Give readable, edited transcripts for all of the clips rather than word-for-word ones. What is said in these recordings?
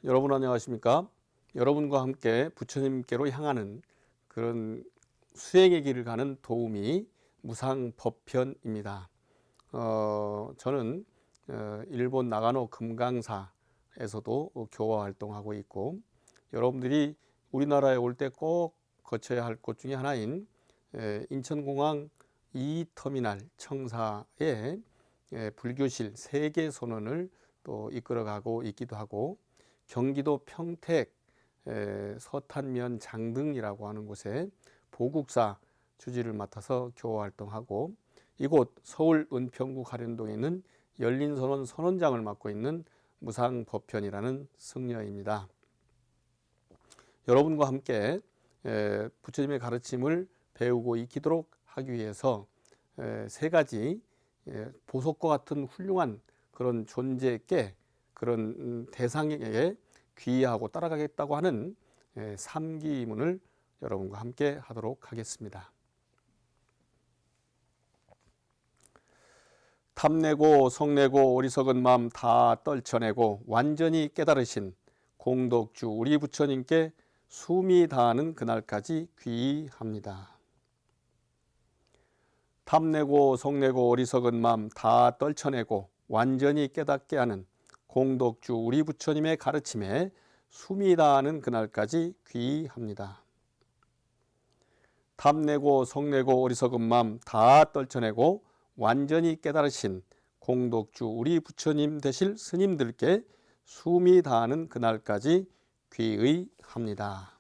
여러분 안녕하십니까? 여러분과 함께 부처님께로 향하는 그런 수행의 길을 가는 도우미 무상법편입니다. 저는 일본 나가노 금강사에서도 교화 활동하고 있고, 여러분들이 우리나라에 올 때 꼭 거쳐야 할 곳 중에 하나인 인천공항 2터미널 청사에 불교실 세계선언을 또 이끌어가고 있기도 하고, 경기도 평택 서탄면 장등이라고 하는 곳에 보국사 주지를 맡아서 교화 활동하고, 이곳 서울 은평구 가련동에 있는 열린선언 선언장을 맡고 있는 무상법편이라는 승려입니다. 여러분과 함께 부처님의 가르침을 배우고 익히도록 하기 위해서 세 가지 보석과 같은 훌륭한 그런 존재께, 그런 대상에게 귀의하고 따라가겠다고 하는 삼기문을 여러분과 함께 하도록 하겠습니다. 탐내고 성내고 어리석은 마음 다 떨쳐내고 완전히 깨달으신 공덕주 우리 부처님께 숨이 다하는 그날까지 귀의합니다. 탐내고 성내고 어리석은 마음 다 떨쳐내고 완전히 깨닫게 하는 공덕주 우리 부처님의 가르침에 숨이 다하는 그날까지 귀의합니다. 탐내고 성내고 어리석은 마음 다 떨쳐내고 완전히 깨달으신 공덕주 우리 부처님 되실 스님들께 숨이 다하는 그날까지 귀의합니다.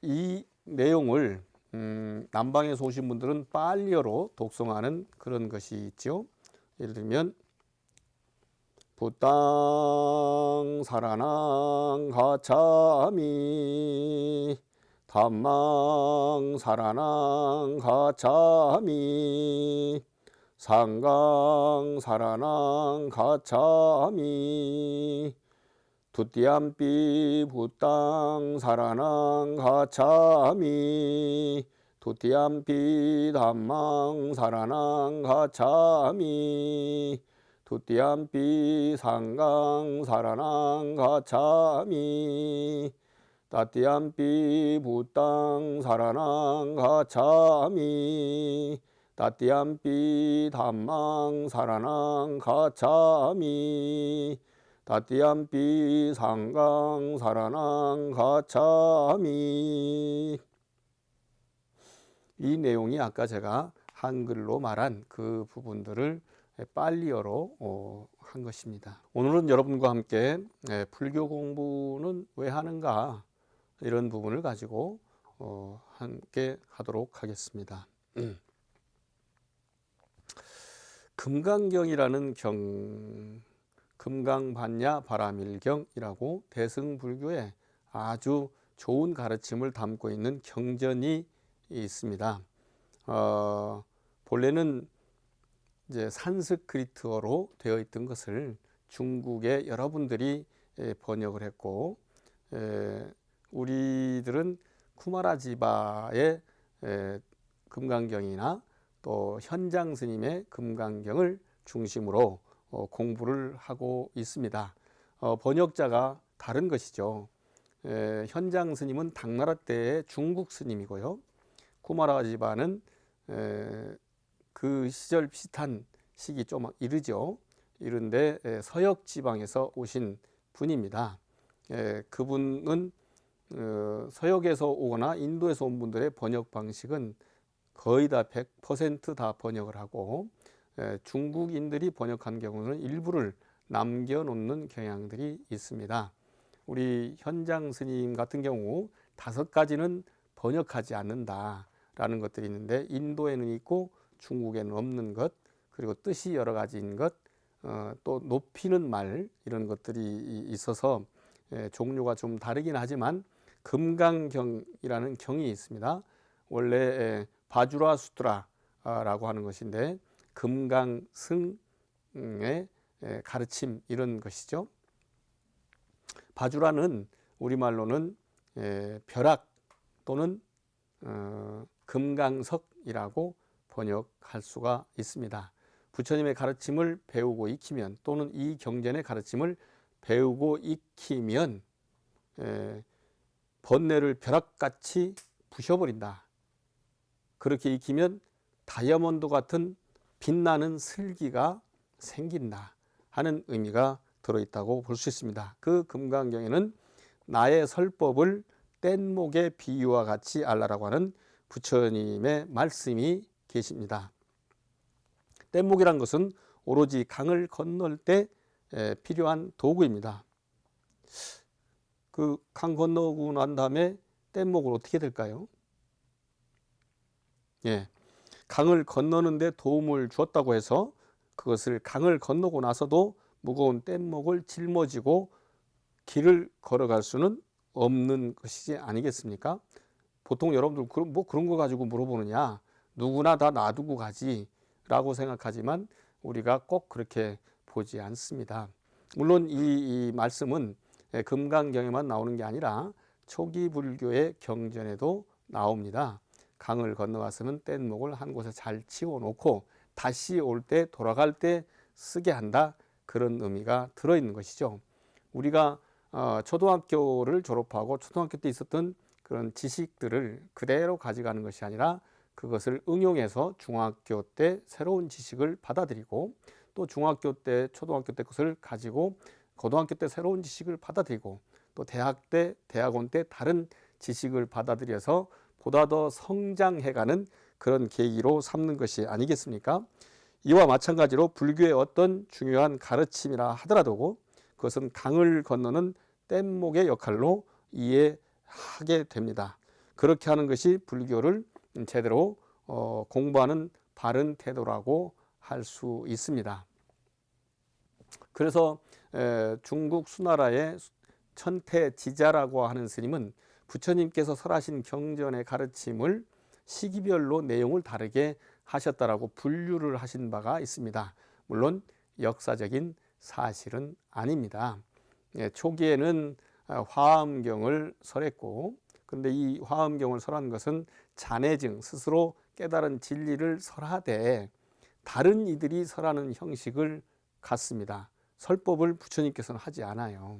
이 내용을 남방에서 오신 분들은 빨리어로 독송하는 그런 것이 있죠. 예를 들면 부땅 사라낭 가차미 담망 사라낭 가차미 상강 사라낭 가차미 두띠암삐 부땅 사라낭 가차미 두띠암삐 담망 사라낭 가차미 두띠암삐 상강 사라낭 가차미 따띠암삐 부땅 사라낭 가차미 따띠암삐 담망 사라낭 가차미 따띠암삐 상강 사라낭 가차미. 이 내용이 아까 제가 한글로 말한 그 부분들을 빨리어로 한 것입니다. 오늘은 여러분과 함께 불교 공부는 왜 하는가, 이런 부분을 가지고 함께 하도록 하겠습니다. 금강경이라는 경, 금강반야 바라밀경이라고 대승불교에 아주 좋은 가르침을 담고 있는 경전이 있습니다. 본래는 이제 산스크리트어로 되어 있던 것을 중국의 여러분들이 번역을 했고, 우리들은 쿠마라지바의 금강경이나 또 현장 스님의 금강경을 중심으로 공부를 하고 있습니다. 번역자가 다른 것이죠. 현장 스님은 당나라 때의 중국 스님이고요, 쿠마라지바는 그 시절 비슷한 시기 좀 이르죠. 이른데 서역 지방에서 오신 분입니다. 그분은 서역에서 오거나 인도에서 온 분들의 번역 방식은 거의 다 100% 다 번역을 하고, 중국인들이 번역한 경우는 일부를 남겨놓는 경향들이 있습니다. 우리 현장 스님 같은 경우 5가지는 번역하지 않는다라는 것들이 있는데, 인도에는 있고 중국에는 없는 것, 그리고 뜻이 여러 가지인 것, 또 높이는 말, 이런 것들이 있어서 종류가 좀 다르긴 하지만 금강경이라는 경이 있습니다. 원래 바주라 수트라라고 하는 것인데 금강승의 가르침, 이런 것이죠. 바주라는 우리말로는 벼락 또는 금강석이라고 번역할 수가 있습니다. 부처님의 가르침을 배우고 익히면, 또는 이 경전의 가르침을 배우고 익히면 번뇌를 벼락같이 부셔버린다. 그렇게 익히면 다이아몬드 같은 빛나는 슬기가 생긴다 하는 의미가 들어있다고 볼 수 있습니다. 그 금강경에는 나의 설법을 뗏목의 비유와 같이 알라라고 하는 부처님의 말씀이 계십니다. 뗏목이란 것은 오로지 강을 건널 때 필요한 도구입니다. 그 강 건너고 난 다음에 뗏목을 어떻게 될까요? 강을 건너는데 도움을 주었다고 해서 그것을 강을 건너고 나서도 무거운 뗏목을 짊어지고 길을 걸어갈 수는 없는 것이지 아니겠습니까? 보통 여러분들 그런 거 가지고 물어보느냐, 누구나 다 놔두고 가지 라고 생각하지만 우리가 꼭 그렇게 보지 않습니다. 물론 이 말씀은 금강경에만 나오는 게 아니라 초기 불교의 경전에도 나옵니다. 강을 건너가서는 뗏목을 한 곳에 잘 치워놓고 다시 올 때, 돌아갈 때 쓰게 한다, 그런 의미가 들어있는 것이죠. 우리가 초등학교를 졸업하고 초등학교 때 있었던 그런 지식들을 그대로 가져가는 것이 아니라 그것을 응용해서 중학교 때 새로운 지식을 받아들이고, 또 중학교 때 초등학교 때 것을 가지고 고등학교 때 새로운 지식을 받아들이고, 또 대학 때 대학원 때 다른 지식을 받아들여서 보다 더 성장해가는 그런 계기로 삼는 것이 아니겠습니까? 이와 마찬가지로 불교의 어떤 중요한 가르침이라 하더라도 그것은 강을 건너는 뗏목의 역할로 이해하게 됩니다. 그렇게 하는 것이 불교를 제대로 공부하는 바른 태도라고 할 수 있습니다. 그래서 중국 수나라의 천태지자라고 하는 스님은 부처님께서 설하신 경전의 가르침을 시기별로 내용을 다르게 하셨다라고 분류를 하신 바가 있습니다. 물론 역사적인 사실은 아닙니다. 초기에는 화엄경을 설했고, 그런데 이 화엄경을 설한 것은 잔해증, 스스로 깨달은 진리를 설하되 다른 이들이 설하는 형식을 갖습니다. 설법을 부처님께서는 하지 않아요.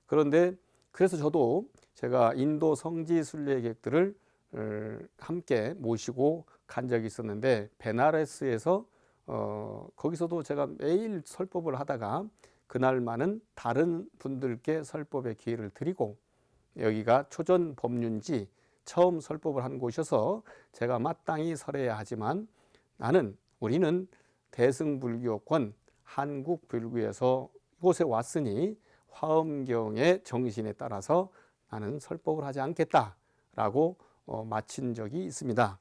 그런데 그래서 저도 제가 인도 성지 순례객들을 함께 모시고 간 적이 있었는데, 베나레스에서 거기서도 제가 매일 설법을 하다가 그날만은 다른 분들께 설법의 기회를 드리고, 여기가 초전 법륜지 처음 설법을 한 곳이어서 제가 마땅히 설해야 하지만 우리는 대승불교권 한국 불교에서 이곳에 왔으니 화엄경의 정신에 따라서 나는 설법을 하지 않겠다라고 마친 적이 있습니다.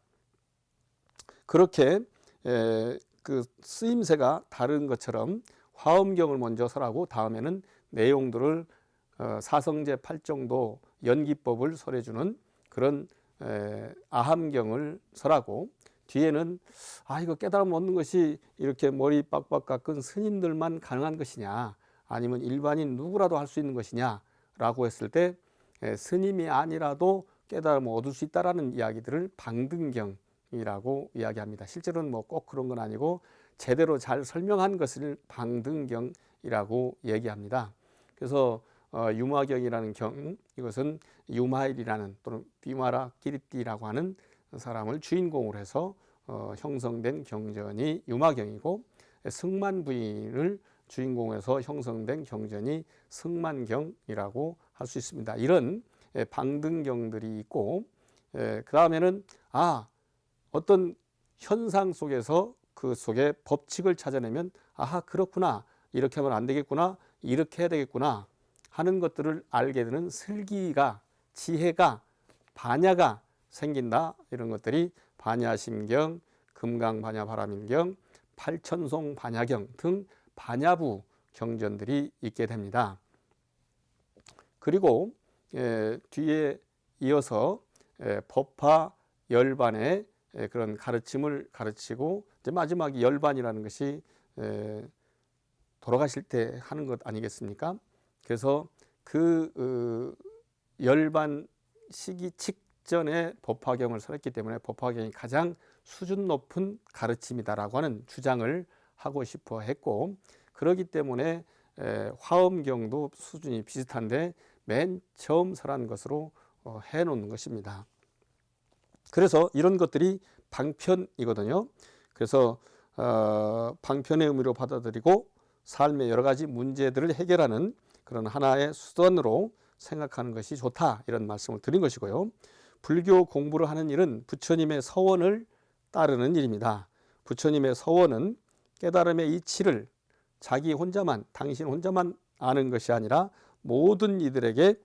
그렇게 그 쓰임새가 다른 것처럼 화엄경을 먼저 설하고 다음에는 내용들을 사성제 8정도 연기법을 설해주는 그런 아함경을 설하고, 뒤에는 이거 깨달음 얻는 것이 이렇게 머리 빡빡 깎은 스님들만 가능한 것이냐, 아니면 일반인 누구라도 할 수 있는 것이냐 라고 했을 때 스님이 아니라도 깨달음을 얻을 수 있다라는 이야기들을 방등경이라고 이야기합니다. 실제로는 꼭 그런 건 아니고 제대로 잘 설명한 것을 방등경이라고 얘기합니다. 그래서 유마경이라는 경, 이것은 유마일이라는 또는 비마라 기리띠라고 하는 사람을 주인공으로 해서 형성된 경전이 유마경이고, 승만부인을 주인공으로 해서 형성된 경전이 승만경이라고 할 수 있습니다. 이런 방등경들이 있고, 그 다음에는 어떤 현상 속에서 그 속에 법칙을 찾아내면 그렇구나, 이렇게 하면 안 되겠구나, 이렇게 해야 되겠구나 하는 것들을 알게 되는 슬기가, 지혜가, 반야가 생긴다. 이런 것들이 반야심경, 금강반야바라밀경, 팔천송 반야경 등 반야부 경전들이 있게 됩니다. 그리고 뒤에 이어서 법화 열반의 그런 가르침을 가르치고, 이제 마지막이 열반이라는 것이 돌아가실 때 하는 것 아니겠습니까? 그래서 그 열반 시기 직전에 법화경을 설했기 때문에 법화경이 가장 수준 높은 가르침이다라고 하는 주장을 하고 싶어 했고, 그렇기 때문에 화엄경도 수준이 비슷한데 맨 처음 설한 것으로 해놓는 것입니다. 그래서 이런 것들이 방편이거든요. 그래서 방편의 의미로 받아들이고 삶의 여러 가지 문제들을 해결하는 그런 하나의 수단으로 생각하는 것이 좋다, 이런 말씀을 드린 것이고요. 불교 공부를 하는 일은 부처님의 서원을 따르는 일입니다. 부처님의 서원은 깨달음의 이치를 자기 혼자만, 당신 혼자만 아는 것이 아니라 모든 이들에게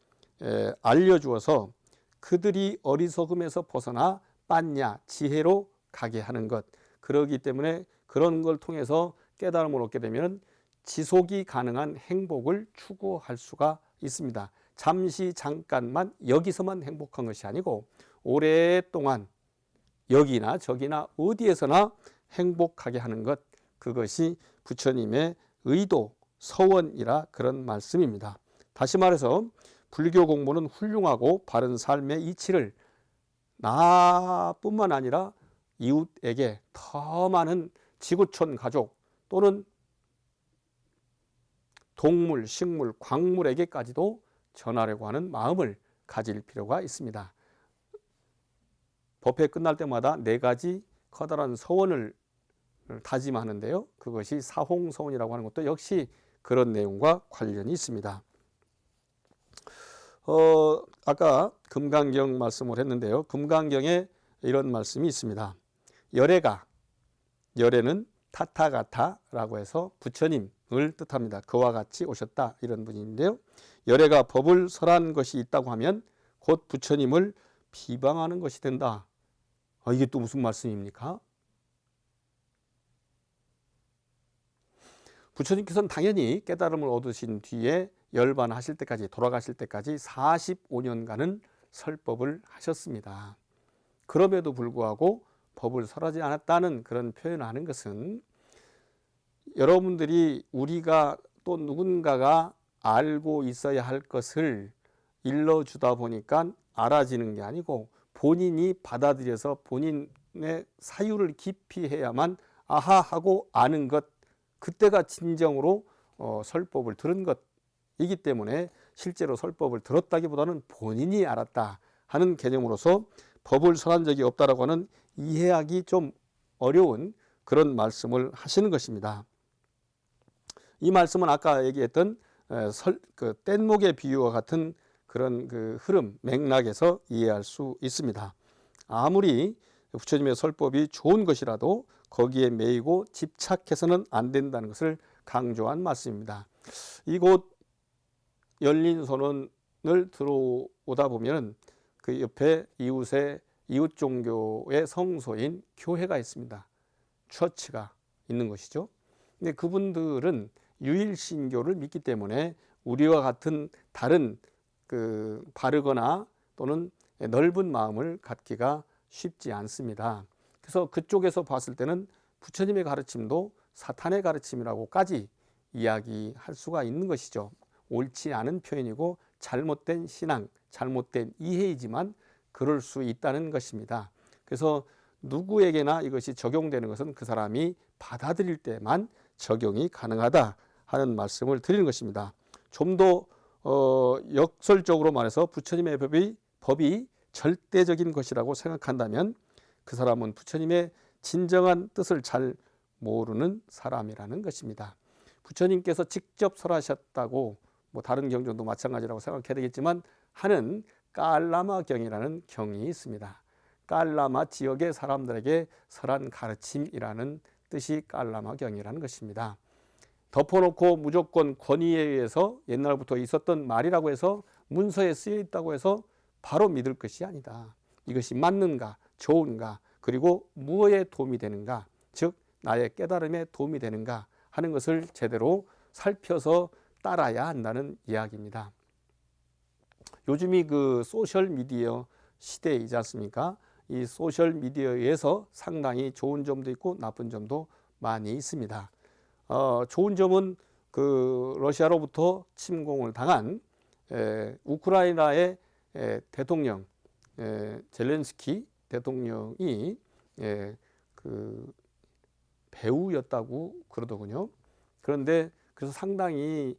알려주어서 그들이 어리석음에서 벗어나 빠냐, 지혜로 가게 하는 것. 그러기 때문에 그런 걸 통해서 깨달음을 얻게 되면 지속이 가능한 행복을 추구할 수가 있습니다. 잠시 잠깐만 여기서만 행복한 것이 아니고 오랫동안 여기나 저기나 어디에서나 행복하게 하는 것, 그것이 부처님의 의도, 서원이라 그런 말씀입니다. 다시 말해서 불교 공부는 훌륭하고 바른 삶의 이치를 나뿐만 아니라 이웃에게 더 많은 지구촌 가족 또는 동물, 식물, 광물에게까지도 전하려고 하는 마음을 가질 필요가 있습니다. 법회 끝날 때마다 4가지 커다란 서원을 다짐하는데요. 그것이 사홍서원이라고 하는 것도 역시 그런 내용과 관련이 있습니다. 아까 금강경 말씀을 했는데요. 금강경에 이런 말씀이 있습니다. 열애가, 열애는 타타가타라고 해서 부처님을 뜻합니다. 그와 같이 오셨다, 이런 분인데요. 열애가 법을 설한 것이 있다고 하면 곧 부처님을 비방하는 것이 된다. 이게 또 무슨 말씀입니까? 부처님께서는 당연히 깨달음을 얻으신 뒤에 열반하실 때까지, 돌아가실 때까지 45년간은 설법을 하셨습니다. 그럼에도 불구하고 법을 설하지 않았다는 그런 표현을 하는 것은 여러분들이, 우리가 또 누군가가 알고 있어야 할 것을 일러주다 보니까 알아지는 게 아니고 본인이 받아들여서 본인의 사유를 깊이 해야만 아하 하고 아는 것, 그때가 진정으로 설법을 들은 것이기 때문에 실제로 설법을 들었다기보다는 본인이 알았다 하는 개념으로서 법을 설한 적이 없다라고 하는 이해하기 좀 어려운 그런 말씀을 하시는 것입니다. 이 말씀은 아까 얘기했던 뗏목의 비유와 같은 그런 그 흐름, 맥락에서 이해할 수 있습니다. 아무리 부처님의 설법이 좋은 것이라도 거기에 매이고 집착해서는 안 된다는 것을 강조한 말씀입니다. 이곳 열린선언을 들어오다 보면 그 옆에 이웃 종교의 성소인 교회가 있습니다. 처치가 있는 것이죠. 근데 그분들은 유일신교를 믿기 때문에 우리와 같은 다른 그 바르거나 또는 넓은 마음을 갖기가 쉽지 않습니다. 그래서 그쪽에서 봤을 때는 부처님의 가르침도 사탄의 가르침이라고까지 이야기할 수가 있는 것이죠. 옳지 않은 표현이고 잘못된 신앙, 잘못된 이해이지만 그럴 수 있다는 것입니다. 그래서 누구에게나 이것이 적용되는 것은 그 사람이 받아들일 때만 적용이 가능하다 하는 말씀을 드리는 것입니다. 좀 더 역설적으로 말해서 부처님의 법이 절대적인 것이라고 생각한다면 그 사람은 부처님의 진정한 뜻을 잘 모르는 사람이라는 것입니다. 부처님께서 직접 설하셨다고 다른 경전도 마찬가지라고 생각해야 되겠지만 하는 깔라마경이라는 경이 있습니다. 깔라마 지역의 사람들에게 설한 가르침이라는 뜻이 깔라마경이라는 것입니다. 덮어놓고 무조건 권위에 의해서 옛날부터 있었던 말이라고 해서 문서에 쓰여 있다고 해서 바로 믿을 것이 아니다. 이것이 맞는가, 좋은가, 그리고 무엇에 도움이 되는가, 즉 나의 깨달음에 도움이 되는가 하는 것을 제대로 살펴서 따라야 한다는 이야기입니다. 요즘이 그 소셜미디어 시대이지 않습니까? 이 소셜미디어에서 상당히 좋은 점도 있고 나쁜 점도 많이 있습니다. 좋은 점은 그 러시아로부터 침공을 당한 우크라이나의 대통령 젤렌스키 대통령이 그 배우였다고 그러더군요. 그런데 그래서 상당히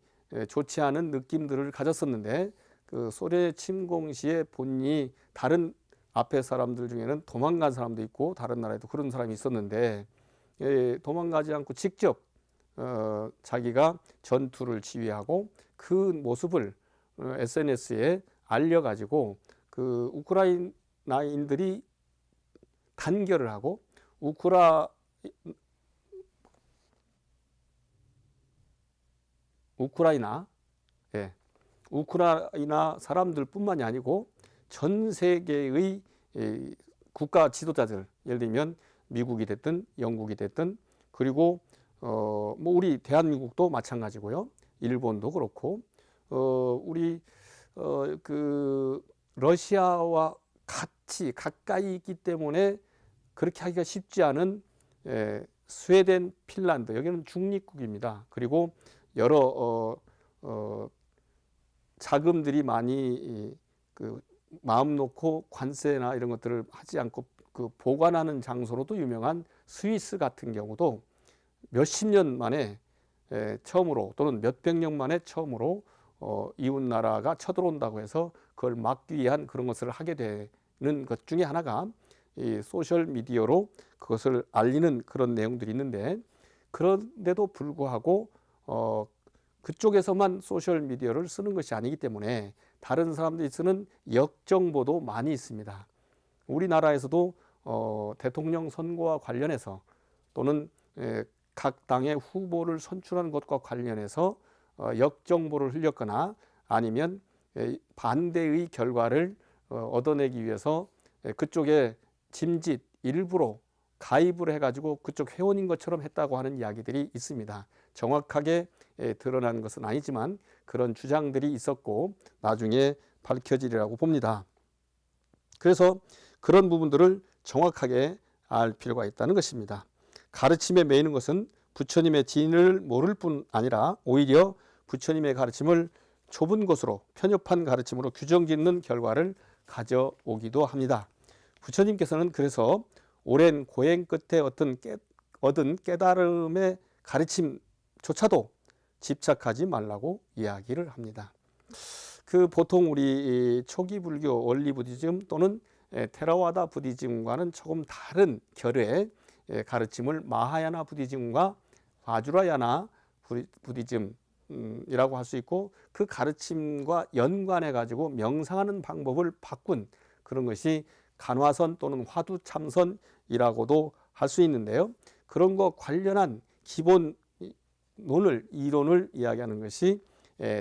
좋지 않은 느낌들을 가졌었는데 그 소련의 침공 시에 본인이 다른 앞에 사람들 중에는 도망간 사람도 있고 다른 나라에도 그런 사람이 있었는데 도망가지 않고 직접 자기가 전투를 지휘하고 그 모습을 SNS에 알려가지고 그 우크라이나인들이 단결을 하고 우크라이나 사람들뿐만이 아니고 전 세계의 국가 지도자들, 예를 들면 미국이 됐든 영국이 됐든, 그리고 뭐 우리 대한민국도 마찬가지고요. 일본도 그렇고 우리 그 러시아와 같이 가까이 있기 때문에 그렇게 하기가 쉽지 않은 스웨덴, 핀란드, 여기는 중립국입니다. 그리고 여러 자금들이 많이 그 마음 놓고 관세나 이런 것들을 하지 않고 그 보관하는 장소로도 유명한 스위스 같은 경우도 몇십 년 만에 처음으로 또는 몇백 년 만에 처음으로 이웃 나라가 쳐들어온다고 해서 그걸 막기 위한 그런 것을 하게 되는 것 중에 하나가 이 소셜 미디어로 그것을 알리는 그런 내용들이 있는데, 그런데도 불구하고 그쪽에서만 소셜 미디어를 쓰는 것이 아니기 때문에 다른 사람들이 쓰는 역정보도 많이 있습니다. 우리나라에서도 대통령 선거와 관련해서 또는 각 당의 후보를 선출하는 것과 관련해서 역정보를 흘렸거나 아니면 반대의 결과를 얻어내기 위해서 그쪽에 짐짓 일부러 가입을 해가지고 그쪽 회원인 것처럼 했다고 하는 이야기들이 있습니다. 정확하게 드러난 것은 아니지만 그런 주장들이 있었고 나중에 밝혀지리라고 봅니다. 그래서 그런 부분들을 정확하게 알 필요가 있다는 것입니다. 가르침에 매이는 것은 부처님의 진을 모를 뿐 아니라 오히려 부처님의 가르침을 좁은 것으로 편협한 가르침으로 규정짓는 결과를 가져오기도 합니다. 부처님께서는 그래서 오랜 고행 끝에 얻은 깨달음의 가르침조차도 집착하지 말라고 이야기를 합니다. 그 보통 우리 초기 불교 원리 부디즘 또는 테라와다 부디즘과는 조금 다른 결의 가르침을 마하야나 부디즘과 바주라야나 부디즘이라고 할 수 있고, 그 가르침과 연관해 가지고 명상하는 방법을 바꾼 그런 것이 간화선 또는 화두참선이라고도 할 수 있는데요. 그런 것 관련한 기본 이론을 이야기하는 것이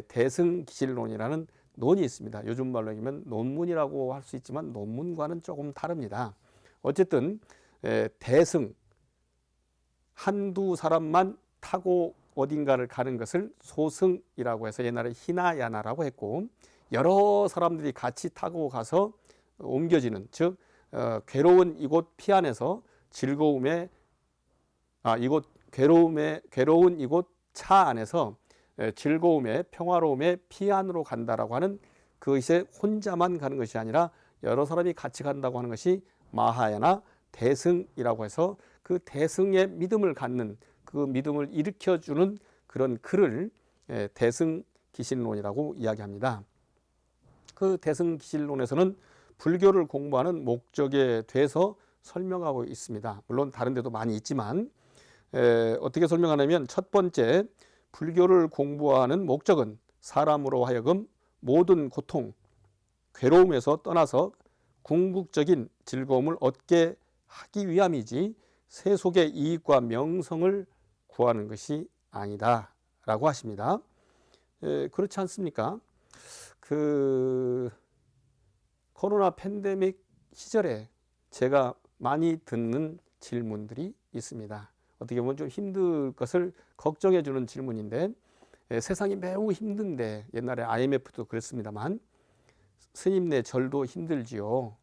대승기실론이라는 논이 있습니다. 요즘 말로 하면 논문이라고 할 수 있지만 논문과는 조금 다릅니다. 어쨌든 대승, 한두 사람만 타고 어딘가를 가는 것을 소승이라고 해서 옛날에 히나야나라고 했고, 여러 사람들이 같이 타고 가서 옮겨지는, 즉 괴로운 이곳 피안에서 즐거움에 괴로운 이곳 차 안에서 즐거움에 평화로움에 피안으로 간다라고 하는, 그것이 혼자만 가는 것이 아니라 여러 사람이 같이 간다고 하는 것이 마하야나 대승이라고 해서 그 대승의 믿음을 갖는, 그 믿음을 일으켜주는 그런 글을 대승기실론이라고 이야기합니다. 그 대승기실론에서는 불교를 공부하는 목적에 대해서 설명하고 있습니다. 물론 다른 데도 많이 있지만 어떻게 설명하냐면, 첫 번째, 불교를 공부하는 목적은 사람으로 하여금 모든 고통, 괴로움에서 떠나서 궁극적인 즐거움을 얻게 하기 위함이지 세속의 이익과 명성을 구하는 것이 아니다 라고 하십니다. 그렇지 않습니까? 그 코로나 팬데믹 시절에 제가 많이 듣는 질문들이 있습니다. 어떻게 보면 좀 힘들 것을 걱정해 주는 질문인데, 세상이 매우 힘든데, 옛날에 IMF도 그랬습니다만 스님네 절도 힘들지요?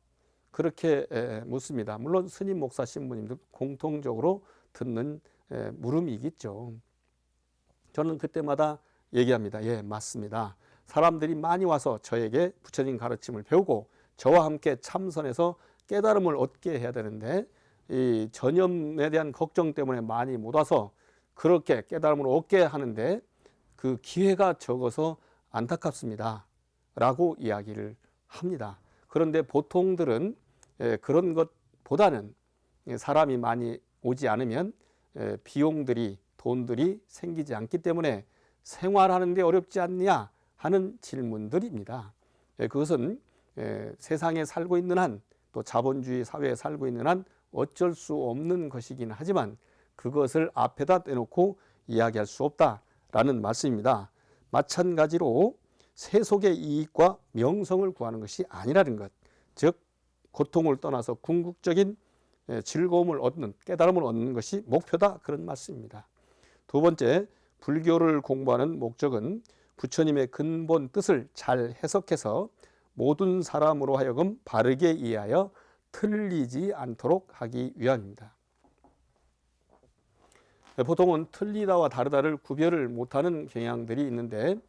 그렇게 묻습니다. 물론 스님, 목사, 신부님들 공통적으로 듣는 물음이겠죠. 저는 그때마다 얘기합니다. 예, 맞습니다. 사람들이 많이 와서 저에게 부처님 가르침을 배우고 저와 함께 참선해서 깨달음을 얻게 해야 되는데 이 전염에 대한 걱정 때문에 많이 못 와서 그렇게 깨달음을 얻게 하는데 그 기회가 적어서 안타깝습니다 라고 이야기를 합니다. 그런데 보통들은 그런 것보다는 사람이 많이 오지 않으면 비용들이 돈들이 생기지 않기 때문에 생활하는 데 어렵지 않냐 하는 질문들입니다. 그것은 세상에 살고 있는 한, 또 자본주의 사회에 살고 있는 한 어쩔 수 없는 것이긴 하지만 그것을 앞에다 대놓고 이야기할 수 없다라는 말씀입니다. 마찬가지로 세속의 이익과 명성을 구하는 것이 아니라는 것, 즉 고통을 떠나서 궁극적인 즐거움을 얻는, 깨달음을 얻는 것이 목표다, 그런 말씀입니다. 두 번째, 불교를 공부하는 목적은 부처님의 근본 뜻을 잘 해석해서 모든 사람으로 하여금 바르게 이해하여 틀리지 않도록 하기 위함입니다. 보통은 틀리다와 다르다를 구별을 못하는 경향들이 있는데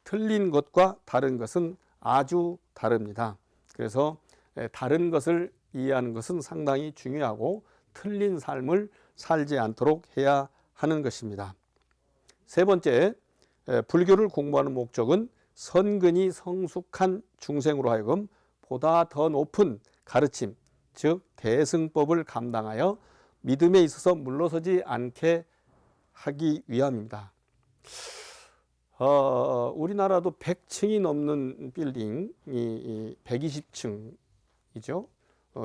틀린 것과 다른 것은 아주 다릅니다. 그래서 다른 것을 이해하는 것은 상당히 중요하고 틀린 삶을 살지 않도록 해야 하는 것입니다. 세 번째, 불교를 공부하는 목적은 선근이 성숙한 중생으로 하여금 보다 더 높은 가르침, 즉 대승법을 감당하여 믿음에 있어서 물러서지 않게 하기 위함입니다. 우리나라도 100층이 넘는 빌딩이 120층이죠.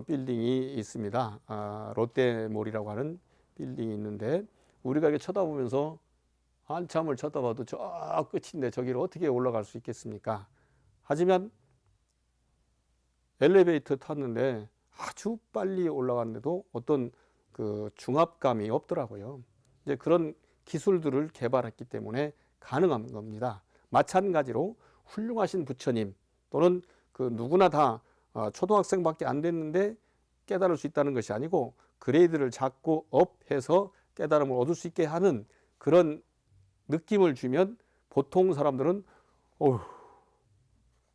빌딩이 있습니다. 롯데몰이라고 하는 빌딩이 있는데 우리가 이렇게 쳐다보면서 한참을 쳐다봐도 저 끝인데 저기를 어떻게 올라갈 수 있겠습니까? 하지만 엘리베이터 탔는데 아주 빨리 올라갔는데도 어떤 그 중압감이 없더라고요. 이제 그런 기술들을 개발했기 때문에 가능한 겁니다. 마찬가지로 훌륭하신 부처님 또는 그 누구나 다 초등학생밖에 안 됐는데 깨달을 수 있다는 것이 아니고 그레이드를 자꾸 업해서 깨달음을 얻을 수 있게 하는 그런 느낌을 주면 보통 사람들은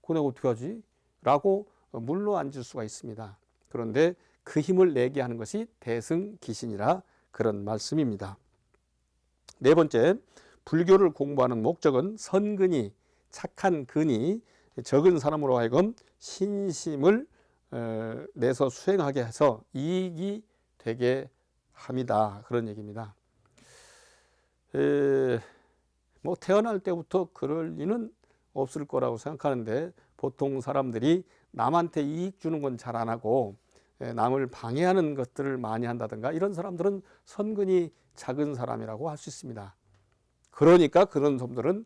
그네 어떻게 하지? 라고 물러 앉을 수가 있습니다. 그런데 그 힘을 내게 하는 것이 대승기신이라 그런 말씀입니다. 네 번째, 불교를 공부하는 목적은 선근이, 착한 근이 적은 사람으로 하여금 신심을 내서 수행하게 해서 이익이 되게 합니다. 그런 얘기입니다. 뭐 태어날 때부터 그럴 리는 없을 거라고 생각하는데 보통 사람들이 남한테 이익 주는 건 잘 안 하고 남을 방해하는 것들을 많이 한다든가 이런 사람들은 선근이 작은 사람이라고 할 수 있습니다. 그러니까 그런 사람들은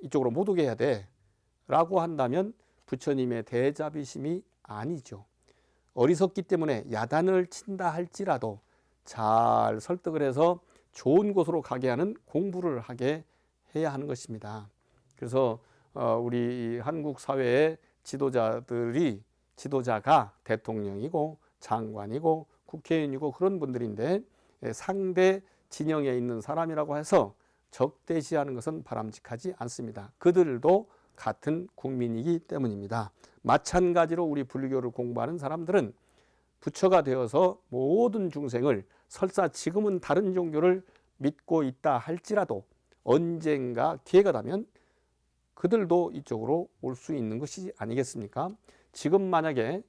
이쪽으로 못 오게 해야 돼 라고 한다면 부처님의 대자비심이 아니죠. 어리석기 때문에 야단을 친다 할지라도 잘 설득을 해서 좋은 곳으로 가게 하는 공부를 하게 해야 하는 것입니다. 그래서 우리 한국 사회의 지도자가 대통령이고 장관이고 국회의원이고 그런 분들인데 상대 진영에 있는 사람이라고 해서 적대시하는 것은 바람직하지 않습니다. 그들도 같은 국민이기 때문입니다. 마찬가지로 우리 불교를 공부하는 사람들은 부처가 되어서 모든 중생을 설사 지금은 다른 종교를 믿고 있다 할지라도 언젠가 기회가 되면 그들도 이쪽으로 올 수 있는 것이 아니겠습니까? 지금 만약에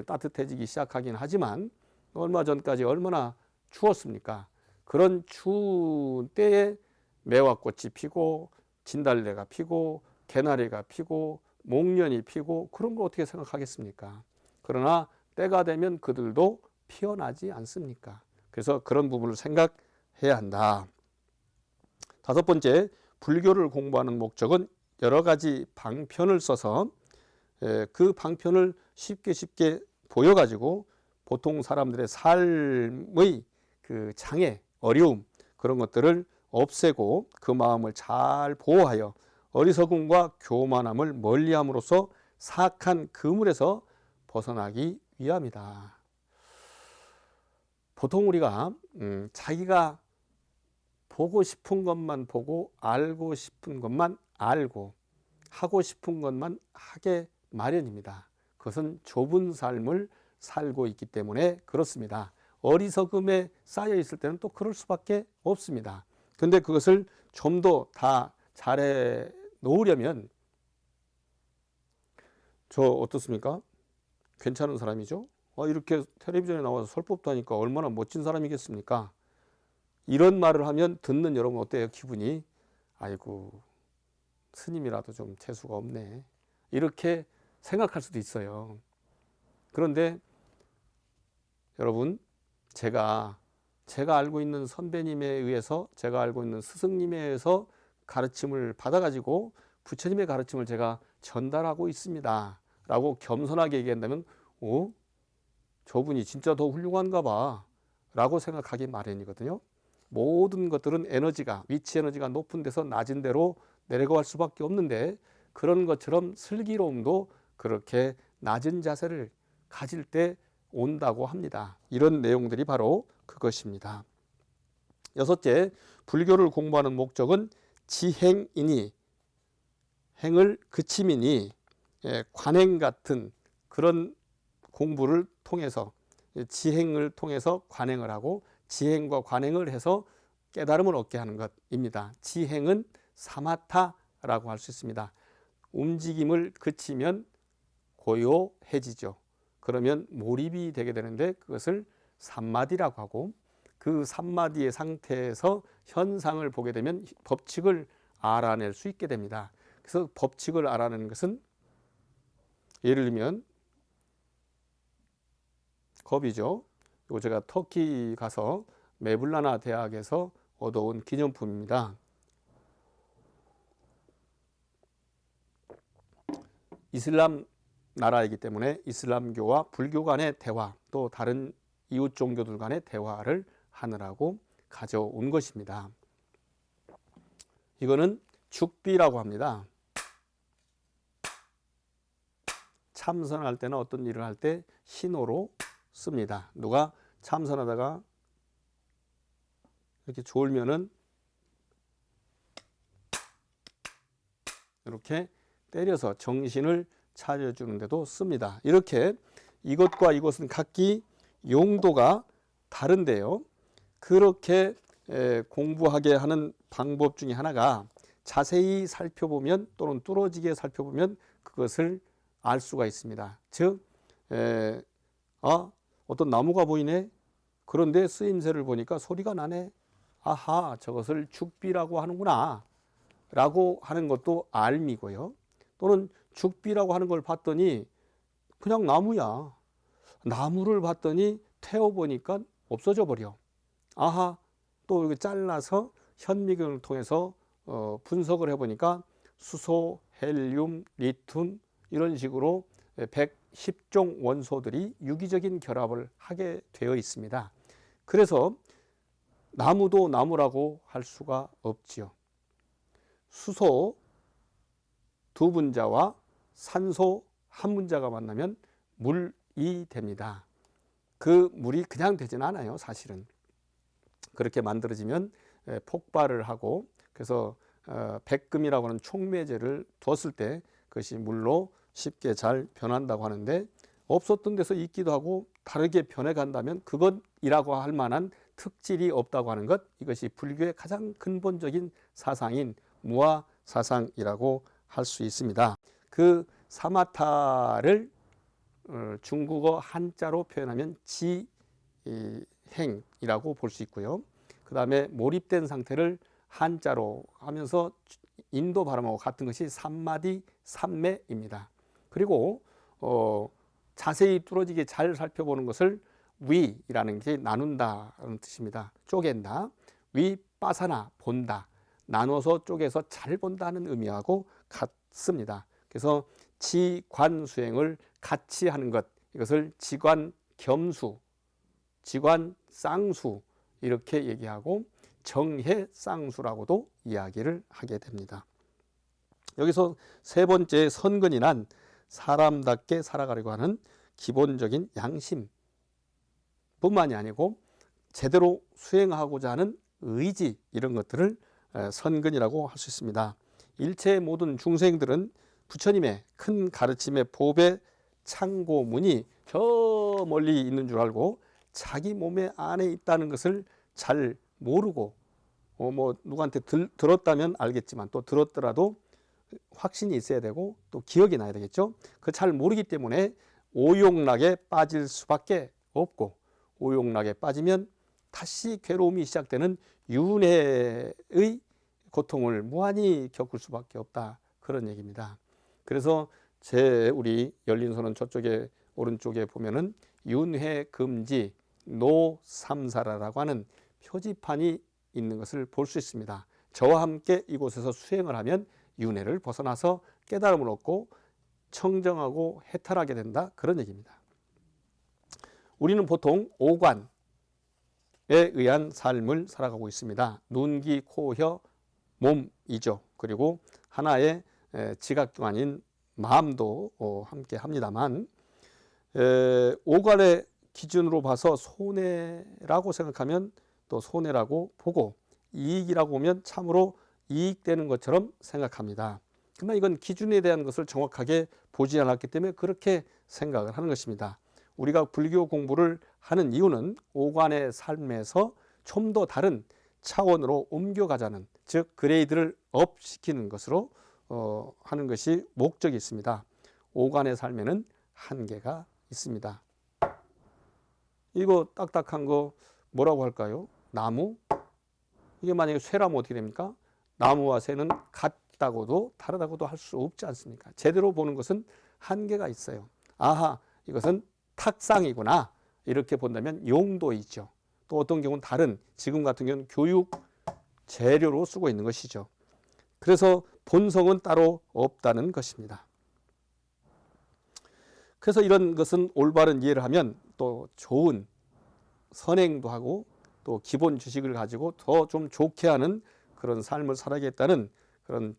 따뜻해지기 시작하긴 하지만 얼마 전까지 얼마나 추웠습니까? 그런 추운 때에 매화꽃이 피고 진달래가 피고 개나리가 피고 목련이 피고 그런 걸 어떻게 생각하겠습니까? 그러나 때가 되면 그들도 피어나지 않습니까? 그래서 그런 부분을 생각해야 한다. 다섯 번째, 불교를 공부하는 목적은 여러 가지 방편을 써서 그 방편을 쉽게 보여가지고 보통 사람들의 삶의 그 장애, 어려움 그런 것들을 없애고 그 마음을 잘 보호하여 어리석음과 교만함을 멀리함으로써 사악한 그물에서 벗어나기 위함이다. 보통 우리가 자기가 보고 싶은 것만 보고 알고 싶은 것만 알고 하고 싶은 것만 하게 마련입니다. 그것은 좁은 삶을 살고 있기 때문에 그렇습니다. 어리석음에 쌓여 있을 때는 또 그럴 수밖에 없습니다. 근데 그것을 좀 더 다 잘해 놓으려면 저 어떻습니까? 괜찮은 사람이죠? 이렇게 텔레비전에 나와서 설법도 하니까 얼마나 멋진 사람이겠습니까? 이런 말을 하면 듣는 여러분 어때요? 기분이? 아이고, 스님이라도 좀 재수가 없네. 이렇게 생각할 수도 있어요. 그런데 여러분, 제가 알고 있는 선배님에 의해서, 제가 알고 있는 스승님에 의해서 가르침을 받아가지고 부처님의 가르침을 제가 전달하고 있습니다. 라고 겸손하게 얘기한다면, 저분이 진짜 더 훌륭한가 봐. 라고 생각하기 마련이거든요. 모든 것들은 에너지가, 위치 에너지가 높은 데서 낮은 데로 내려갈 수밖에 없는데, 그런 것처럼 슬기로움도 그렇게 낮은 자세를 가질 때 온다고 합니다. 이런 내용들이 바로 그것입니다. 여섯째, 불교를 공부하는 목적은 지행이니, 행을 그침이니, 관행 같은 그런 공부를 통해서, 지행을 통해서 관행을 하고 지행과 관행을 해서 깨달음을 얻게 하는 것입니다. 지행은 사마타라고 할 수 있습니다. 움직임을 그치면 고요해지죠. 그러면 몰입이 되게 되는데 그것을 삼마디라고 하고, 그 삼마디의 상태에서 현상을 보게 되면 법칙을 알아낼 수 있게 됩니다. 그래서 법칙을 알아내는 것은 예를 들면 겁이죠. 이거 제가 터키 가서 메블라나 대학에서 얻어온 기념품입니다. 이슬람 나라이기 때문에 이슬람교와 불교 간의 대화, 또 다른 이웃 종교들 간의 대화를 하느라고 가져온 것입니다. 이거는 죽비라고 합니다. 참선할 때나 어떤 일을 할 때 신호로 씁니다. 누가 참선하다가 이렇게 졸면은 이렇게 때려서 정신을 차려주는데도 씁니다. 이렇게 이것과 이것은 각기 용도가 다른데요. 그렇게 공부하게 하는 방법 중에 하나가 자세히 살펴보면 또는 뚫어지게 살펴보면 그것을 알 수가 있습니다. 즉, 어떤 나무가 보이네. 그런데 쓰임새를 보니까 소리가 나네. 아하, 저것을 죽비라고 하는구나 라고 하는 것도 알미고요. 또는 죽비라고 하는 걸 봤더니 그냥 나무야. 나무를 봤더니 태워보니까 없어져 버려. 아하, 또 이렇게 잘라서 현미경을 통해서 분석을 해보니까 수소, 헬륨, 리튬 이런 식으로 110종 원소들이 유기적인 결합을 하게 되어 있습니다. 그래서 나무도 나무라고 할 수가 없지요. 수소 두 분자와 산소 한 분자가 만나면 물이 됩니다. 그 물이 그냥 되지는 않아요. 사실은 그렇게 만들어지면 폭발을 하고, 그래서 백금이라고 하는 촉매제를 두었을 때 그것이 물로 쉽게 잘 변한다고 하는데, 없었던 데서 있기도 하고 다르게 변해간다면 그것이라고 할 만한 특질이 없다고 하는 것, 이것이 불교의 가장 근본적인 사상인 무아 사상이라고 할 수 있습니다. 그 사마타를 중국어 한자로 표현하면 지행이라고 볼 수 있고요. 그 다음에 몰입된 상태를 한자로 하면서 인도 발음하고 같은 것이 삼마디 삼매입니다. 그리고 자세히 뚫어지게 잘 살펴보는 것을 위라는 게 나눈다는 뜻입니다. 쪼갠다. 위 빠사나 본다. 나눠서 쪼개서 잘 본다는 의미하고 같습니다. 그래서 지관 수행을 같이 하는 것, 이것을 지관 겸수, 지관 쌍수 이렇게 얘기하고 정해 쌍수라고도 이야기를 하게 됩니다. 여기서 세 번째 선근이 난 사람답게 살아가려고 하는 기본적인 양심 뿐만이 아니고 제대로 수행하고자 하는 의지, 이런 것들을 선근이라고 할 수 있습니다. 일체의 모든 중생들은 부처님의 큰 가르침의 법의 창고문이 저 멀리 있는 줄 알고 자기 몸의 안에 있다는 것을 잘 모르고 뭐 누구한테 들었다면 알겠지만 또 들었더라도 확신이 있어야 되고 또 기억이 나야 되겠죠. 그 잘 모르기 때문에 오욕락에 빠질 수밖에 없고, 오욕락에 빠지면 다시 괴로움이 시작되는 윤회의 고통을 무한히 겪을 수밖에 없다, 그런 얘기입니다. 그래서 우리 열린선은 저쪽에 오른쪽에 보면은 윤회 금지 노삼사라라고 하는 표지판이 있는 것을 볼 수 있습니다. 저와 함께 이곳에서 수행을 하면 윤회를 벗어나서 깨달음을 얻고 청정하고 해탈하게 된다, 그런 얘기입니다. 우리는 보통 오관에 의한 삶을 살아가고 있습니다. 눈, 귀, 코, 혀, 몸이죠. 그리고 하나의 지각도 아닌 마음도 함께 합니다만, 오관의 기준으로 봐서 손해라고 생각하면 또 손해라고 보고, 이익이라고 보면 참으로 이익되는 것처럼 생각합니다. 그러나 이건 기준에 대한 것을 정확하게 보지 않았기 때문에 그렇게 생각을 하는 것입니다. 우리가 불교 공부를 하는 이유는 오관의 삶에서 좀 더 다른 차원으로 옮겨가자는, 즉 그레이드를 업 시키는 것으로 하는 것이 목적이 있습니다. 오관의 삶에는 한계가 있습니다. 이거 딱딱한 거 뭐라고 할까요? 나무? 이게 만약에 쇠라면 어떻게 됩니까? 나무와 쇠는 같다고도 다르다고도 할 수 없지 않습니까? 제대로 보는 것은 한계가 있어요. 아하, 이것은 탁상이구나, 이렇게 본다면 용도이죠. 또 어떤 경우는 다른, 지금 같은 경우는 교육 재료로 쓰고 있는 것이죠. 그래서 본성은 따로 없다는 것입니다. 그래서 이런 것은 올바른 이해를 하면 또 좋은 선행도 하고 또 기본 지식을 가지고 더 좀 좋게 하는 그런 삶을 살아야겠다는 그런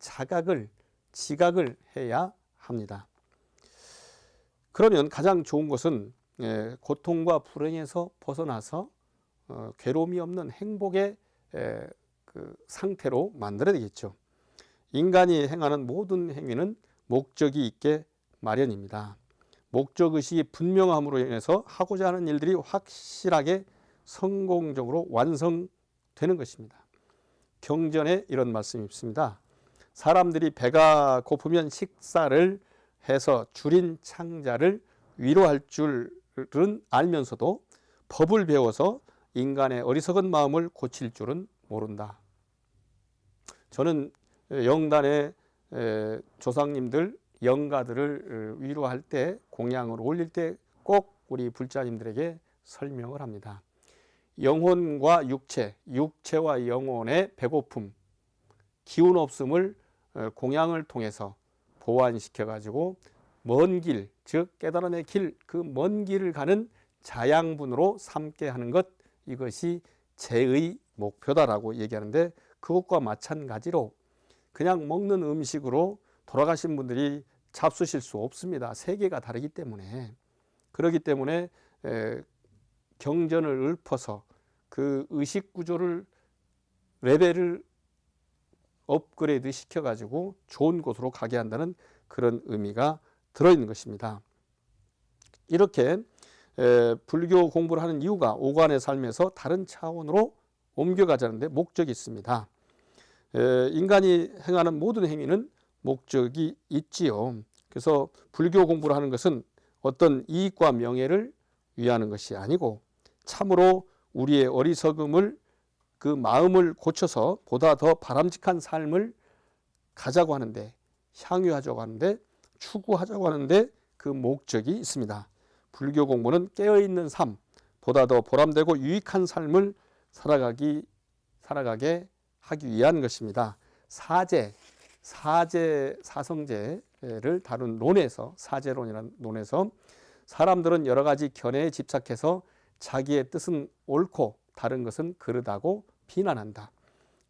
지각을 해야 합니다. 그러면 가장 좋은 것은 고통과 불행에서 벗어나서 괴로움이 없는 행복의 그 상태로 만들어야 되겠죠. 인간이 행하는 모든 행위는 목적이 있게 마련입니다. 목적의식이 분명함으로 인해서 하고자 하는 일들이 확실하게 성공적으로 완성되는 것입니다. 경전에 이런 말씀이 있습니다. 사람들이 배가 고프면 식사를 해서 줄인 창자를 위로할 줄은 알면서도 법을 배워서 인간의 어리석은 마음을 고칠 줄은 모른다. 저는 영단의 조상님들, 영가들을 위로할 때, 공양을 올릴 때 꼭 우리 불자님들에게 설명을 합니다. 영혼과 육체와 영혼의 배고픔, 기운 없음을 공양을 통해서 보완시켜 가지고 먼 길, 즉 깨달음의 길, 그 먼 길을 가는 자양분으로 삼게 하는 것, 이것이 제의 목표다라고 얘기하는데, 그것과 마찬가지로 그냥 먹는 음식으로 돌아가신 분들이 잡수실 수 없습니다. 세계가 다르기 때문에. 그렇기 때문에 경전을 읊어서 그 의식 구조를, 레벨을 업그레이드 시켜가지고 좋은 곳으로 가게 한다는 그런 의미가 들어있는 것입니다. 이렇게 불교 공부를 하는 이유가 오관의 삶에서 다른 차원으로 옮겨가자는 데 목적이 있습니다. 인간이 행하는 모든 행위는 목적이 있지요. 그래서 불교 공부를 하는 것은 어떤 이익과 명예를 위하는 것이 아니고 참으로 우리의 어리석음을, 그 마음을 고쳐서 보다 더 바람직한 삶을 가자고 하는데, 향유하자고 하는데, 추구하자고 하는데 그 목적이 있습니다. 불교 공부는 깨어있는 삶, 보다 더 보람되고 유익한 삶을 살아가게 하기 위한 것입니다. 사성제를 다룬 논에서, 사제론이라는 논에서 사람들은 여러 가지 견해에 집착해서 자기의 뜻은 옳고 다른 것은 그르다고 비난한다.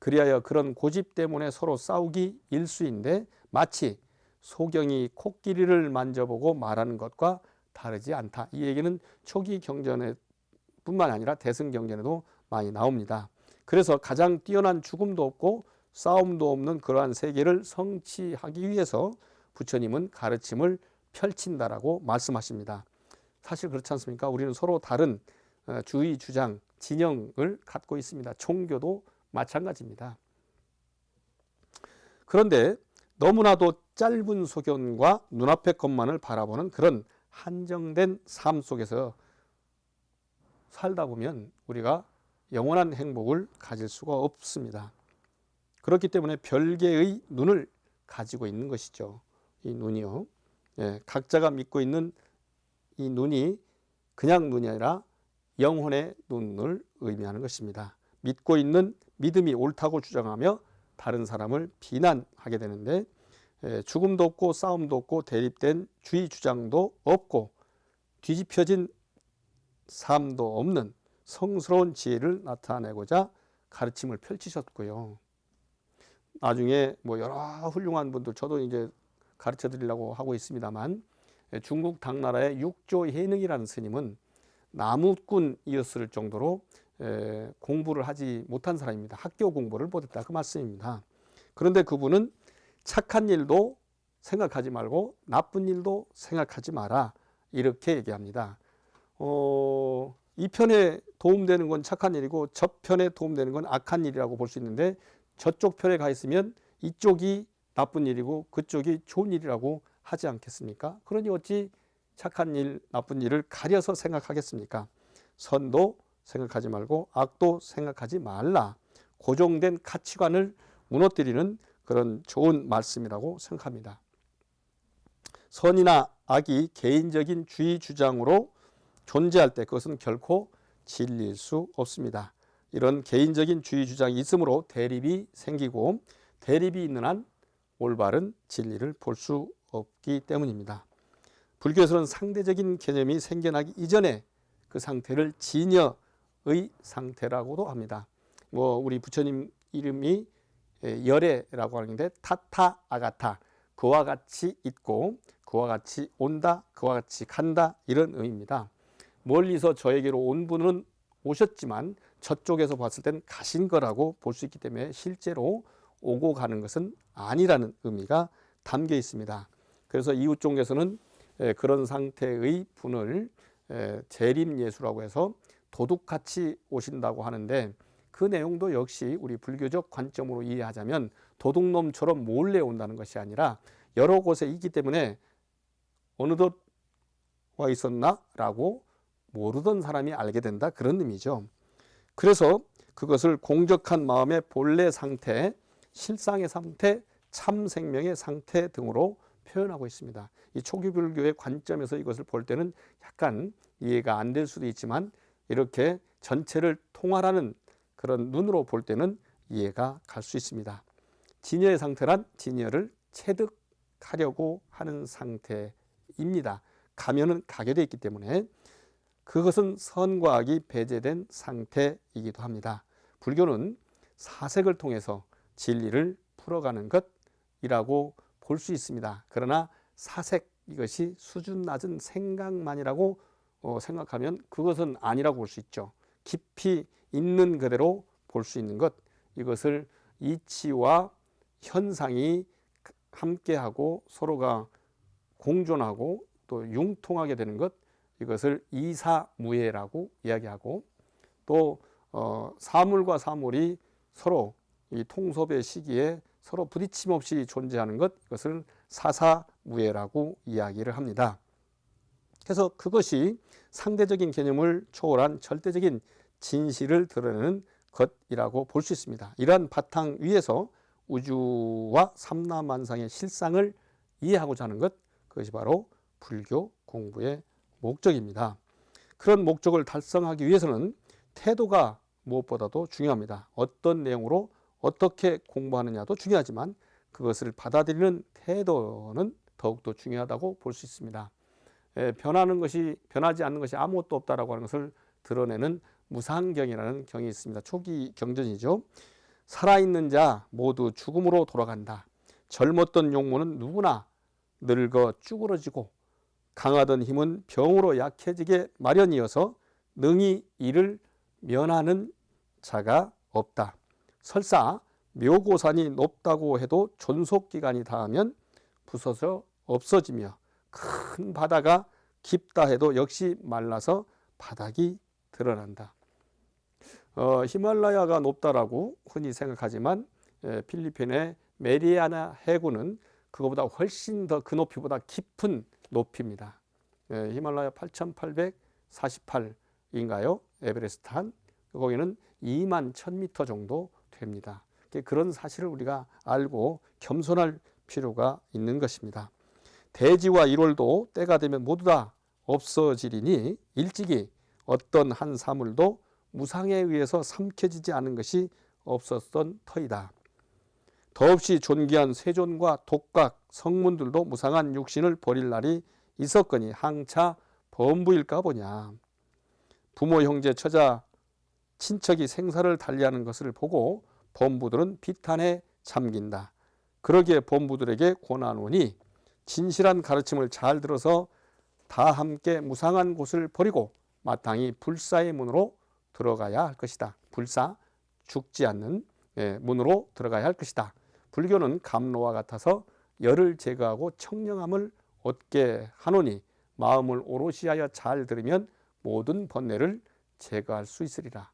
그리하여 그런 고집 때문에 서로 싸우기 일쑤인데 마치 소경이 코끼리를 만져보고 말하는 것과 다르지 않다. 이 얘기는 초기 경전에 뿐만 아니라 대승경전에도 많이 나옵니다. 그래서 가장 뛰어난 죽음도 없고 싸움도 없는 그러한 세계를 성취하기 위해서 부처님은 가르침을 펼친다라고 말씀하십니다. 사실 그렇지 않습니까? 우리는 서로 다른 주의, 주장, 진영을 갖고 있습니다. 종교도 마찬가지입니다. 그런데 너무나도 짧은 소견과 눈앞의 것만을 바라보는 그런 한정된 삶 속에서 살다 보면 우리가 영원한 행복을 가질 수가 없습니다. 그렇기 때문에 별개의 눈을 가지고 있는 것이죠. 이 눈이요. 각자가 믿고 있는 이 눈이 그냥 눈이 아니라 영혼의 눈을 의미하는 것입니다. 믿고 있는 믿음이 옳다고 주장하며 다른 사람을 비난하게 되는데, 죽음도 없고 싸움도 없고 대립된 주의 주장도 없고 뒤집혀진 삶도 없는 성스러운 지혜를 나타내고자 가르침을 펼치셨고요. 나중에 뭐 여러 훌륭한 분들, 저도 이제 가르쳐 드리려고 하고 있습니다만, 중국 당나라의 육조 해능이라는 스님은 나무꾼이었을 정도로 공부를 하지 못한 사람입니다. 학교 공부를 못했다, 그 말씀입니다. 그런데 그분은 착한 일도 생각하지 말고 나쁜 일도 생각하지 마라, 이렇게 얘기합니다. 이 편에 도움되는 건 착한 일이고 저 편에 도움되는 건 악한 일이라고 볼 수 있는데, 저쪽 편에 가 있으면 이쪽이 나쁜 일이고 그쪽이 좋은 일이라고 하지 않겠습니까? 그러니 어찌 착한 일, 나쁜 일을 가려서 생각하겠습니까? 선도 생각하지 말고 악도 생각하지 말라. 고정된 가치관을 무너뜨리는 그런 좋은 말씀이라고 생각합니다. 선이나 악이 개인적인 주의 주장으로 존재할 때 그것은 결코 진리일 수 없습니다. 이런 개인적인 주의 주장이 있으므로 대립이 생기고, 대립이 있는 한 올바른 진리를 볼 수 없기 때문입니다. 불교에서는 상대적인 개념이 생겨나기 이전에 그 상태를 진여의 상태라고도 합니다. 우리 부처님 이름이 열애라고 하는데, 타타 아가타, 그와 같이 있고 그와 같이 온다, 그와 같이 간다, 이런 의미입니다. 멀리서 저에게로 온 분은 오셨지만 저쪽에서 봤을 땐 가신 거라고 볼 수 있기 때문에 실제로 오고 가는 것은 아니라는 의미가 담겨 있습니다. 그래서 이웃 종교에서는 그런 상태의 분을 재림예수라고 해서 도둑같이 오신다고 하는데, 그 내용도 역시 우리 불교적 관점으로 이해하자면 도둑놈처럼 몰래 온다는 것이 아니라 여러 곳에 있기 때문에 어느덧 와 있었나? 라고 모르던 사람이 알게 된다, 그런 의미죠. 그래서 그것을 공적한 마음의 본래 상태, 실상의 상태, 참 생명의 상태 등으로 표현하고 있습니다. 이 초기 불교의 관점에서 이것을 볼 때는 약간 이해가 안 될 수도 있지만, 이렇게 전체를 통할하는 그런 눈으로 볼 때는 이해가 갈 수 있습니다. 진여의 상태란 진여를 체득하려고 하는 상태입니다. 가면은 가게 되어 있기 때문에 그것은 선과 악이 배제된 상태이기도 합니다. 불교는 사색을 통해서 진리를 풀어가는 것이라고 볼 수 있습니다. 그러나 사색, 이것이 수준 낮은 생각만이라고 생각하면 그것은 아니라고 볼 수 있죠. 깊이 있는 그대로 볼 수 있는 것, 이것을 이치와 현상이 함께하고 서로가 공존하고 또 융통하게 되는 것, 이것을 이사무예라고 이야기하고, 또 사물과 사물이 서로 이 통섭의 시기에 서로 부딪힘 없이 존재하는 것, 이것을 사사무예라고 이야기를 합니다. 그래서 그것이 상대적인 개념을 초월한 절대적인 진실을 드러내는 것이라고 볼 수 있습니다. 이러한 바탕 위에서 우주와 삼라만상의 실상을 이해하고자 하는 것, 그것이 바로 불교 공부의 목적입니다. 그런 목적을 달성하기 위해서는 태도가 무엇보다도 중요합니다. 어떤 내용으로 어떻게 공부하느냐도 중요하지만 그것을 받아들이는 태도는 더욱더 중요하다고 볼 수 있습니다. 변하지 않는 것이 아무것도 없다라고 하는 것을 드러내는 무상경이라는 경이 있습니다. 초기 경전이죠. 살아있는 자 모두 죽음으로 돌아간다. 젊었던 용모는 누구나 늙어 쭈그러지고 강하던 힘은 병으로 약해지게 마련이어서 능히 이를 면하는 자가 없다. 설사 묘고산이 높다고 해도 존속기간이 닿으면 부서져 없어지며 큰 바다가 깊다 해도 역시 말라서 바닥이 드러난다. 히말라야가 높다라고 흔히 생각하지만 필리핀의 메리아나 해구는 그거보다 훨씬 더 그 높이보다 깊은 높이입니다. 히말라야 8,848인가요? 에베레스트 산. 거기는 2만 1,000m 정도 됩니다. 그런 사실을 우리가 알고 겸손할 필요가 있는 것입니다. 대지와 일월도 때가 되면 모두 다 없어지리니 일찍이 어떤 한 사물도 무상에 의해서 삼켜지지 않은 것이 없었던 터이다. 더없이 존귀한 세존과 독각, 성문들도 무상한 육신을 버릴 날이 있었거니 항차 범부일까 보냐. 부모, 형제, 처자, 친척이 생사를 달리하는 것을 보고 범부들은 비탄에 잠긴다. 그러기에 범부들에게 권하노니 진실한 가르침을 잘 들어서 다 함께 무상한 곳을 버리고 마땅히 불사의 문으로 들어가야 할 것이다. 불사, 죽지 않는 문으로 들어가야 할 것이다. 불교는 감로와 같아서 열을 제거하고 청량함을 얻게 하노니 마음을 오롯이 하여 잘 들으면 모든 번뇌를 제거할 수 있으리라.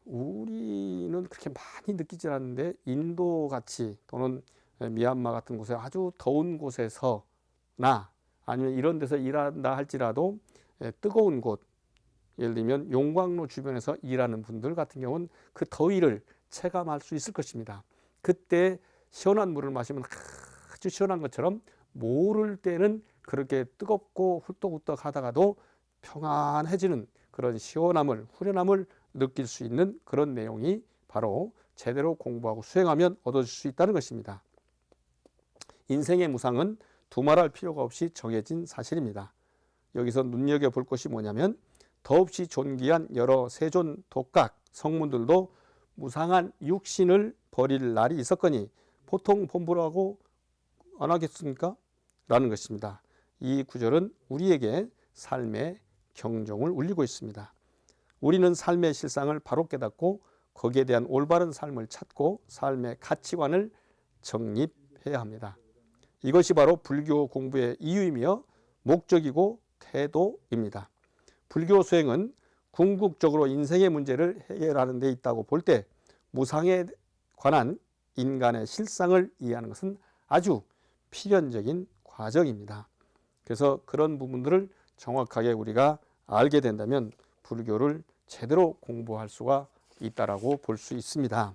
우리는 그렇게 많이 느끼지 않는데 인도같이 또는 미얀마 같은 곳에 아주 더운 곳에서나 아니면 이런 데서 일한다 할지라도 뜨거운 곳, 예를 들면 용광로 주변에서 일하는 분들 같은 경우는 그 더위를 체감할 수 있을 것입니다. 그때 시원한 물을 마시면 아주 시원한 것처럼 모를 때는 그렇게 뜨겁고 훌떡훌떡 하다가도 평안해지는 그런 시원함을, 후련함을 느낄 수 있는 그런 내용이 바로 제대로 공부하고 수행하면 얻어질 수 있다는 것입니다. 인생의 무상은 두말할 필요가 없이 정해진 사실입니다. 여기서 눈여겨볼 것이 뭐냐면 더없이 존귀한 여러 세존, 독각, 성문들도 무상한 육신을 버릴 날이 있었거니 보통 범부라고 안 하겠습니까? 라는 것입니다. 이 구절은 우리에게 삶의 경종을 울리고 있습니다. 우리는 삶의 실상을 바로 깨닫고 거기에 대한 올바른 삶을 찾고 삶의 가치관을 정립해야 합니다. 이것이 바로 불교 공부의 이유이며 목적이고 태도입니다. 불교 수행은 궁극적으로 인생의 문제를 해결하는 데 있다고 볼 때 무상에 관한 인간의 실상을 이해하는 것은 아주 필연적인 과정입니다. 그래서 그런 부분들을 정확하게 우리가 알게 된다면 불교를 제대로 공부할 수가 있다라고 볼 수 있습니다.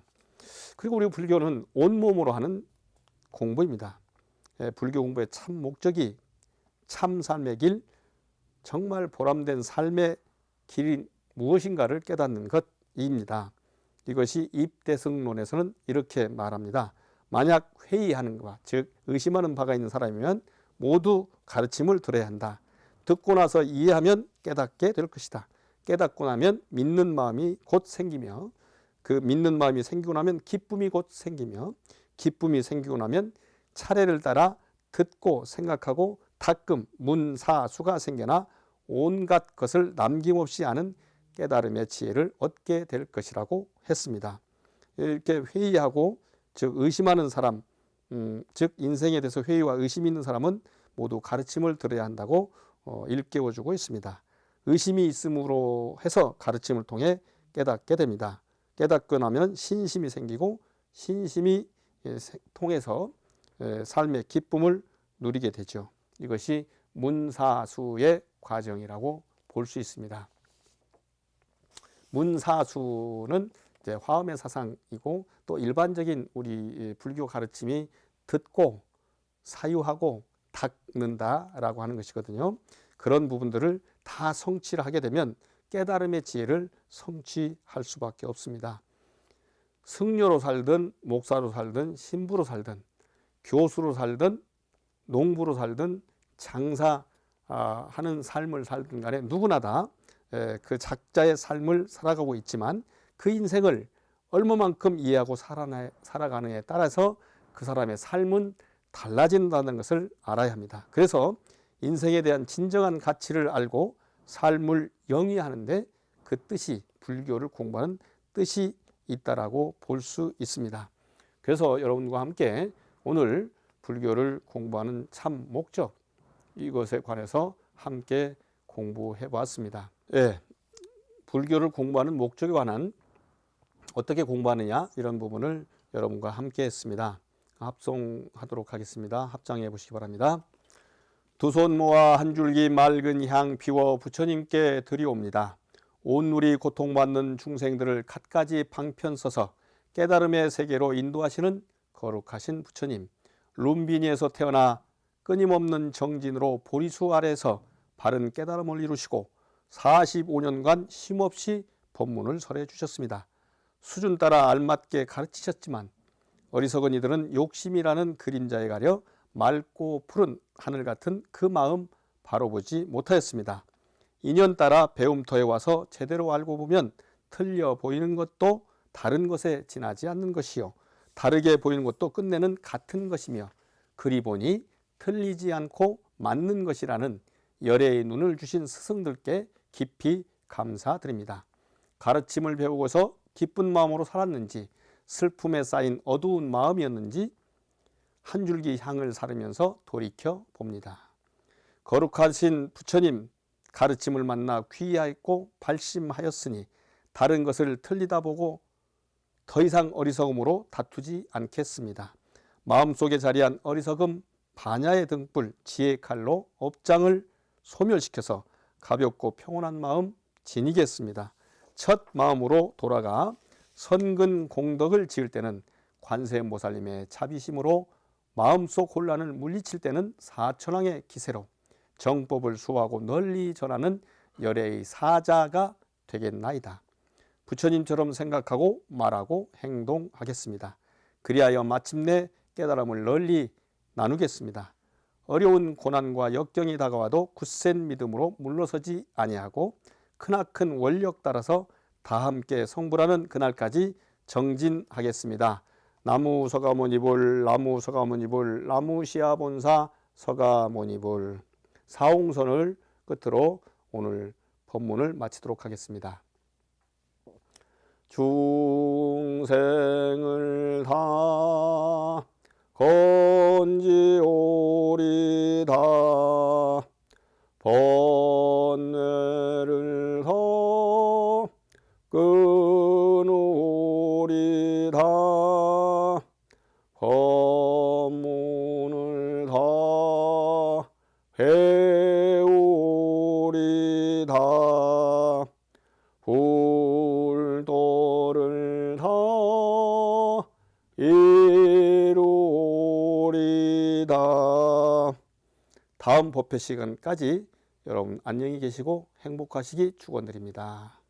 그리고 우리 불교는 온몸으로 하는 공부입니다. 불교 공부의 참 목적이 참 삶의 길, 정말 보람된 삶의 길이 무엇인가를 깨닫는 것입니다. 이것이 입대승론에서는 이렇게 말합니다. 만약 회의하는 바, 즉 의심하는 바가 있는 사람이면 모두 가르침을 들어야 한다. 듣고 나서 이해하면 깨닫게 될 것이다. 깨닫고 나면 믿는 마음이 곧 생기며 그 믿는 마음이 생기고 나면 기쁨이 곧 생기며 기쁨이 생기고 나면 차례를 따라 듣고 생각하고 닦음, 문사수가 생겨나 온갖 것을 남김없이 아는 깨달음의 지혜를 얻게 될 것이라고 했습니다. 이렇게 회의하고 즉 의심하는 사람, 즉 인생에 대해서 회의와 의심이 있는 사람은 모두 가르침을 들어야 한다고 일깨워주고 있습니다. 의심이 있음으로 해서 가르침을 통해 깨닫게 됩니다. 깨닫고 나면 신심이 생기고 신심이 통해서 삶의 기쁨을 누리게 되죠. 이것이 문사수의 과정이라고 볼 수 있습니다. 문사수는 이제 화엄의 사상이고 또 일반적인 우리 불교 가르침이 듣고 사유하고 닦는다라고 하는 것이거든요. 그런 부분들을 다 성취를 하게 되면 깨달음의 지혜를 성취할 수밖에 없습니다. 승려로 살든 목사로 살든 신부로 살든 교수로 살든 농부로 살든 장사하는 삶을 살든 간에 누구나 다 그 작자의 삶을 살아가고 있지만 그 인생을 얼마만큼 이해하고 살아가느냐에 따라서 그 사람의 삶은 달라진다는 것을 알아야 합니다. 그래서 인생에 대한 진정한 가치를 알고 삶을 영위하는데 그 뜻이 불교를 공부하는 뜻이 있다라고 볼 수 있습니다. 그래서 여러분과 함께 오늘 불교를 공부하는 참 목적, 이것에 관해서 함께 공부해 보았습니다. 예, 불교를 공부하는 목적에 관한 어떻게 공부하느냐 이런 부분을 여러분과 함께 했습니다. 합송하도록 하겠습니다. 합장해 보시기 바랍니다. 두 손 모아 한 줄기 맑은 향 피워 부처님께 드리옵니다. 온누리 고통받는 중생들을 갖가지 방편 써서 깨달음의 세계로 인도하시는 거룩하신 부처님, 룸비니에서 태어나 끊임없는 정진으로 보리수 아래서 바른 깨달음을 이루시고 45년간 쉼없이 법문을 설해 주셨습니다. 수준 따라 알맞게 가르치셨지만 어리석은 이들은 욕심이라는 그림자에 가려 맑고 푸른 하늘 같은 그 마음 바로 보지 못하였습니다. 인연 따라 배움터에 와서 제대로 알고 보면 틀려 보이는 것도 다른 것에 지나지 않는 것이요, 다르게 보이는 것도 끝내는 같은 것이며, 그리 보니 틀리지 않고 맞는 것이라는 열애의 눈을 주신 스승들께 깊이 감사드립니다. 가르침을 배우고서 기쁜 마음으로 살았는지, 슬픔에 쌓인 어두운 마음이었는지 한 줄기 향을 사르면서 돌이켜 봅니다. 거룩하신 부처님 가르침을 만나 귀하였고 발심하였으니 다른 것을 틀리다 보고 더 이상 어리석음으로 다투지 않겠습니다. 마음속에 자리한 어리석음, 반야의 등불, 지혜의 칼로 업장을 소멸시켜서 가볍고 평온한 마음 지니겠습니다. 첫 마음으로 돌아가 선근 공덕을 지을 때는 관세음보살님의 자비심으로 마음속 혼란을 물리칠 때는 사천왕의 기세로 정법을 수호하고 널리 전하는 열애의 사자가 되겠나이다. 부처님처럼 생각하고 말하고 행동하겠습니다. 그리하여 마침내 깨달음을 널리 나누겠습니다. 어려운 고난과 역경이 다가와도 굳센 믿음으로 물러서지 아니하고 크나큰 원력 따라서 다 함께 성불하는 그날까지 정진하겠습니다. 나무 서가모니불, 나무 서가모니불, 나무 시아본사 서가모니불. 사홍선을 끝으로 오늘 법문을 마치도록 하겠습니다. 중생을 다 건지오리다, 번뇌를 더 끊으리다, 법문을 더 배우리다, 불도를 더 이루리다. 다음 법회 시간까지 여러분 안녕히 계시고 행복하시기 축원드립니다.